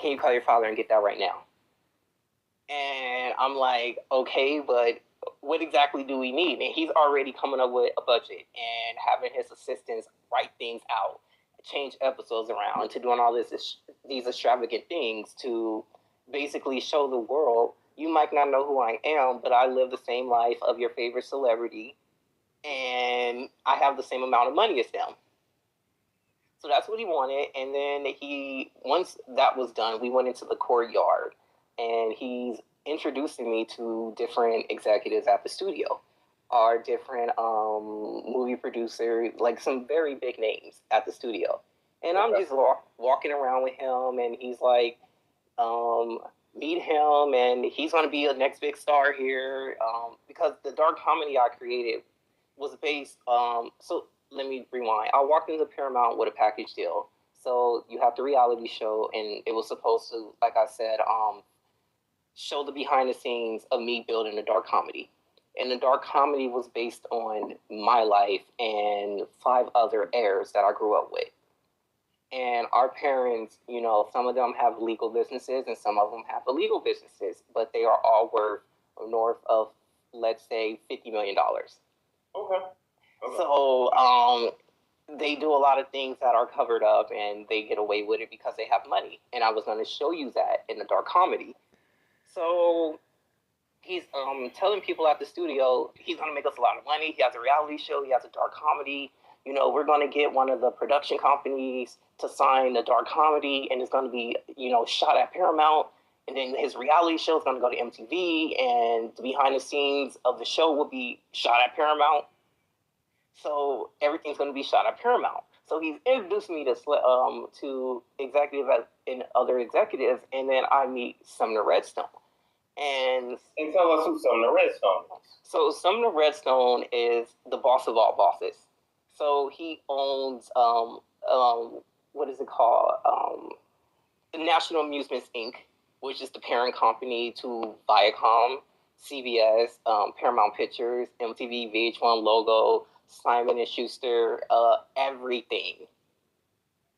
can you call your father and get that right now? And I'm like, okay, but what exactly do we need? And he's already coming up with a budget and having his assistants write things out, change episodes around, to doing all these extravagant things to basically show the world, you might not know who I am, but I live the same life of your favorite celebrity, and I have the same amount of money as them. So that's what he wanted. And then once that was done, we went into the courtyard, and he's introducing me to different executives at the studio, our different movie producers, like some very big names at the studio. And I'm just walking around with him, and he's like, meet him, and he's going to be a next big star here, because the dark comedy I created was based. So let me rewind. I walked into Paramount with a package deal. So you have the reality show, and it was supposed to, like I said, show the behind the scenes of me building a dark comedy. And the dark comedy was based on my life and 5 other heirs that I grew up with. And our parents, some of them have legal businesses and some of them have illegal businesses, but they are all worth north of, let's say, $50 million. Okay. So they do a lot of things that are covered up, and they get away with it because they have money. And I was going to show you that in the dark comedy. So he's telling people at the studio he's going to make us a lot of money. He has a reality show. He has a dark comedy. We're going to get one of the production companies to sign the dark comedy, and it's going to be, shot at Paramount. And then his reality show is going to go to MTV, and the behind the scenes of the show will be shot at Paramount. So everything's going to be shot at Paramount. So he's introduced me to executives and other executives, and then I meet Sumner Redstone. And tell us who Sumner Redstone is. So Sumner Redstone is the boss of all bosses. So he owns what is it called? National Amusements Inc., which is the parent company to Viacom, CBS, Paramount Pictures, MTV, VH1 Logo, Simon & Schuster, everything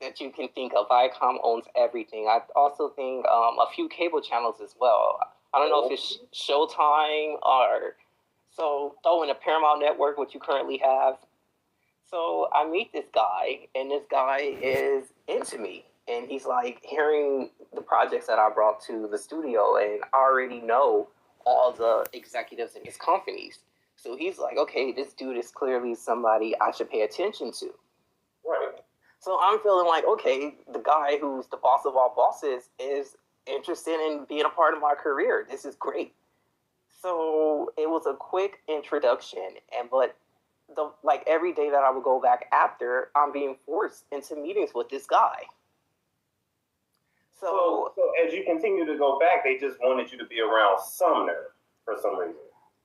that you can think of. Viacom owns everything. I also think a few cable channels as well. I don't know if it's Showtime or... So throw in a Paramount Network, which you currently have. So I meet this guy, and this guy is into me. And he's like hearing the projects that I brought to the studio, and I already know all the executives in his companies. So he's like, okay, this dude is clearly somebody I should pay attention to. Right. So I'm feeling like, okay, the guy who's the boss of all bosses is interested in being a part of my career. This is great. So it was a quick introduction, but every day that I would go back after, I'm being forced into meetings with this guy. So as you continue to go back, they just wanted you to be around Sumner for some reason.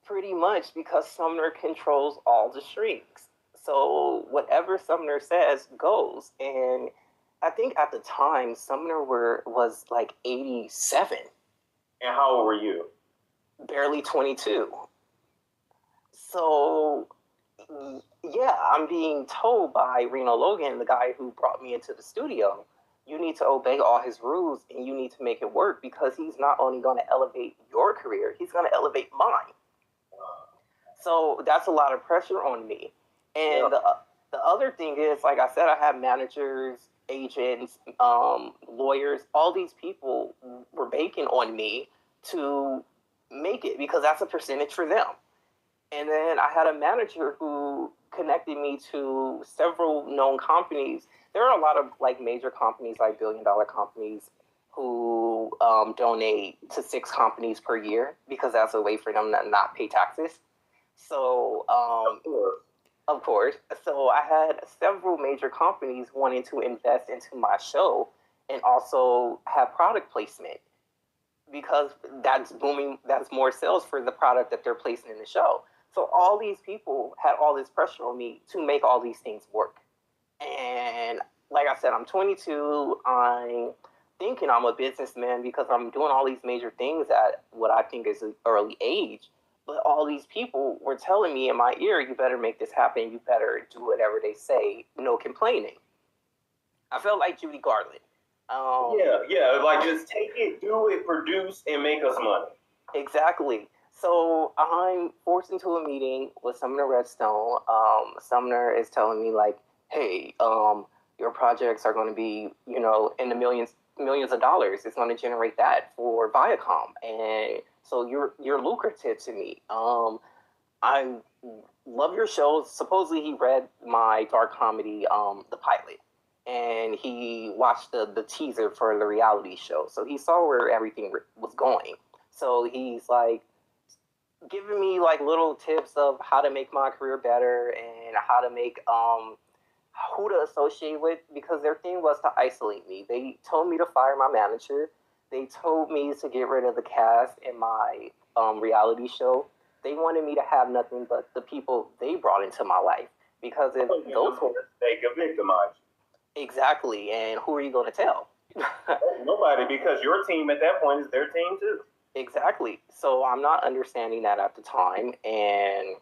Pretty much, because Sumner controls all the strings. So whatever Sumner says goes. And I think at the time, Sumner was like 87. And how old were you? Barely 22. So, yeah, I'm being told by Reno Logan, the guy who brought me into the studio, you need to obey all his rules and you need to make it work, because he's not only going to elevate your career, he's going to elevate mine. So that's a lot of pressure on me. And the other thing is, like I said, I have managers, agents, lawyers. All these people were banking on me to make it, because that's a percentage for them. And then I had a manager who connected me to several known companies. There are a lot of major companies, like billion-dollar companies, who donate to 6 companies per year, because that's a way for them to not pay taxes. So, of course. So I had several major companies wanting to invest into my show and also have product placement, because that's booming. That's more sales for the product that they're placing in the show. So all these people had all this pressure on me to make all these things work. And like I said, I'm 22. I'm thinking I'm a businessman because I'm doing all these major things at what I think is an early age. But all these people were telling me in my ear, you better make this happen. You better do whatever they say. No complaining. I felt like Judy Garland. Yeah, like just take it, do it, produce, and make us money. Exactly. So I'm forced into a meeting with Sumner Redstone. Sumner is telling me like, "Hey, your projects are going to be, in the millions of dollars. It's going to generate that for Viacom, and so you're lucrative to me. I love your shows." Supposedly, he read my dark comedy, the pilot, and he watched the teaser for the reality show. So he saw where everything was going. So he's like giving me like little tips of how to make my career better and how to make who to associate with, because their thing was to isolate me. They told me to fire my manager. They told me to get rid of the cast in my reality show. They wanted me to have nothing but the people they brought into my life, because if those were, they can victimize you. Exactly, and who are you going to tell? Nobody, because your team at that point is their team too. Exactly. So I'm not understanding that at the time, and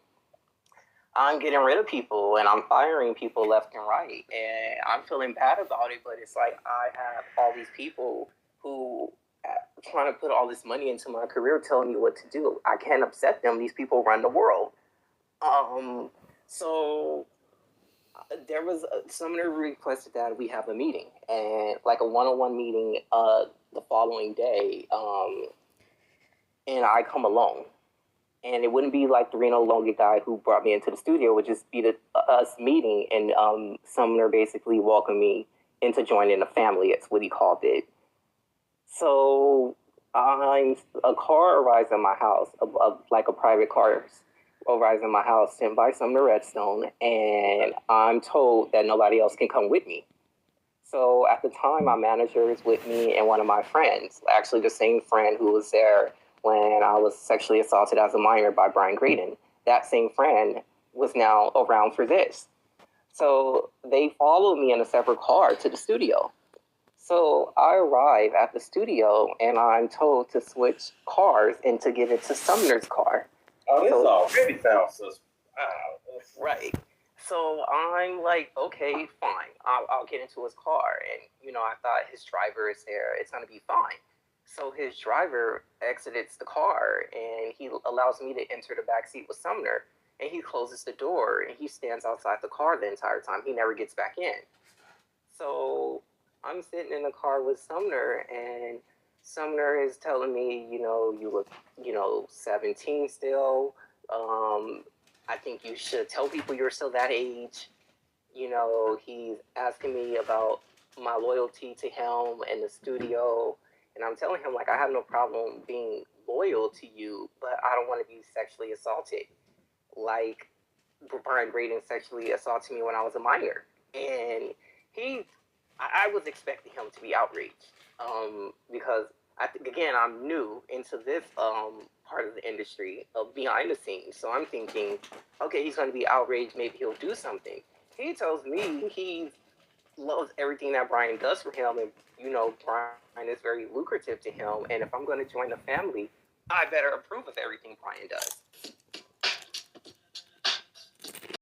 I'm getting rid of people and I'm firing people left and right, and I'm feeling bad about it. But it's like I have all these people who trying to put all this money into my career, telling me what to do. I can't upset them. These people run the world. So there was Sumner requested that we have a meeting, and like a one-on-one meeting the following day, and I come alone. And it wouldn't be like the Reno Longa guy who brought me into the studio. It would just be us meeting, and Sumner basically welcomed me into joining the family. It's what he called it. So a car arrives at my house, like a private car arrives in my house, sent by Sumner Redstone, and I'm told that nobody else can come with me. So at the time, my manager is with me and one of my friends, actually the same friend who was there when I was sexually assaulted as a minor by Brian Graydon. That same friend was now around for this. So they followed me in a separate car to the studio. So I arrive at the studio and I'm told to switch cars and to get into Sumner's car. Oh, this already sounds suspicious. Right. So I'm like, okay, fine. I'll get into his car. And, I thought his driver is there. It's going to be fine. So his driver exits the car and he allows me to enter the back seat with Sumner. And he closes the door and he stands outside the car the entire time. He never gets back in. So I'm sitting in the car with Sumner, and Sumner is telling me, you look, 17 still. I think you should tell people you're still that age. He's asking me about my loyalty to him and the studio. And I'm telling him, like, I have no problem being loyal to you, but I don't want to be sexually assaulted. Like, Brian Graydon sexually assaulted me when I was a minor. And I was expecting him to be outraged, because again, I'm new into this part of the industry of behind the scenes. So I'm thinking, okay, he's going to be outraged. Maybe he'll do something. He tells me he loves everything that Brian does for him, and Brian is very lucrative to him. And if I'm going to join the family, I better approve of everything Brian does.